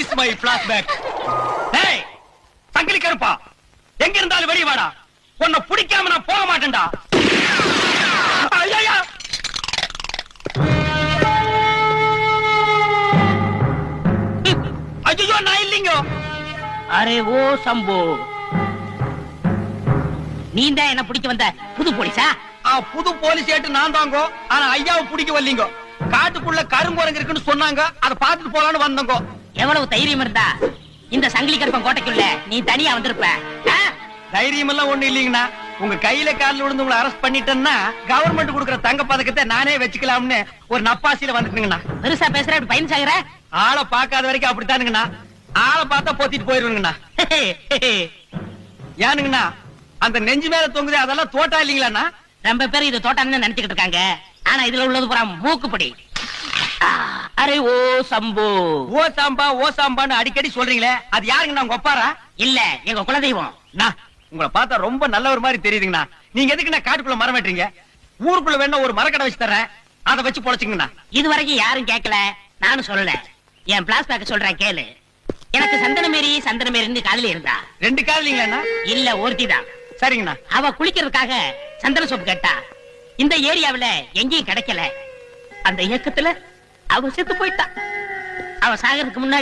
Is my flashback. டேய் சங்கிலி கருப்பா, எங்க இருந்தாலும் வெளிய வாடா. உன்னை பிடிக்காம நான் போக மாட்டேன்டா. ஐயா ஐயோ, நான் இல்லைங்க. அரே ஓ சம்பு, நீ தான் என்ன பிடிக்க வந்த புது போலீஸா? புது போலீஸ் ஏட்டு நான் தாங்க. ஆனா ஐயாவை பிடிக்க வரலீங்க. காட்டுக்குள்ள கருங்குரங்கு இருக்குன்னு சொன்னாங்க, அதை பார்த்துட்டு போலான்னு வந்தோங்க. எவ்வளவு தைரியம் இருந்தா இந்த சங்கிலி கருப்பன் கோட்டைக்குள்ள நீ தனியா வந்திருப்ப? தைரியம் எல்லாம் ஒண்ணு இல்லீங்கண்ணா. உங்க கையில காலில் விழுந்து உங்களை அரெஸ்ட் பண்ணிட்டேன்னா கவர்மெண்ட் கொடுக்குற தங்க பதக்கத்தை நானே வச்சுக்கலாம்னு ஒரு நப்பாசியில வந்துட்டுங்கண்ணா. பெருசா பேசுற, அப்படி பயன் சாகுற. ஆளை பார்க்காத வரைக்கும் அப்படித்தானுங்கண்ணா. ஆளை பார்த்தா போத்திட்டு போயிருவீங்கண்ணா. ஏனுங்கண்ணா, அந்த நெஞ்சு மேல தொங்குது அதெல்லாம் தோட்டா இல்லீங்களாண்ணா? ரொம்ப பேர் இது தோட்டான்னு நினைச்சுக்கிட்டு இருக்காங்க. ஆனா இதுல உள்ளது பூரா மூக்குப்படி. அரே ஓ சம்பு. ஓ சாம்பா ஓ சாம்பான்னு அடிக்கடி சொல்றீங்களே, அது யாருங்கண்ணா? உங்க ஒப்பாரா? இல்ல, எங்க குலதெய்வம். உங்களை பார்த்தா ரொம்ப நல்லவர் மாதிரி தெரியுதுங்கண்ணா. நீங்க எதுக்குண்ணா காட்டுக்குள்ள மரம் வெட்டுறீங்க? ஊருக்குள்ள வேணா ஒரு மரக்கடை வச்சு தர்றேன், அதை வச்சு பொழைச்சுங்கண்ணா. இது வரைக்கும் யாரும் கேட்கல, நானும் சொல்லல. என் பிளாஸ்பேக் சொல்றேன் கேளு. எனக்கு சந்தனமேரி காதலி இருந்தா. 2 காதலிங்களா? இல்ல, ஒருத்திதான். சரிங்கண்ணா. அவ குளிக்கிறதுக்காக சந்தன சோப்பு கேட்டா. இந்த ஏரியாவுல எங்கேயும் கிடைக்கல. அந்த இயக்கத்துல அவ செத்து போயிட்டா. அவ சாகிறதுக்கு முன்னாடி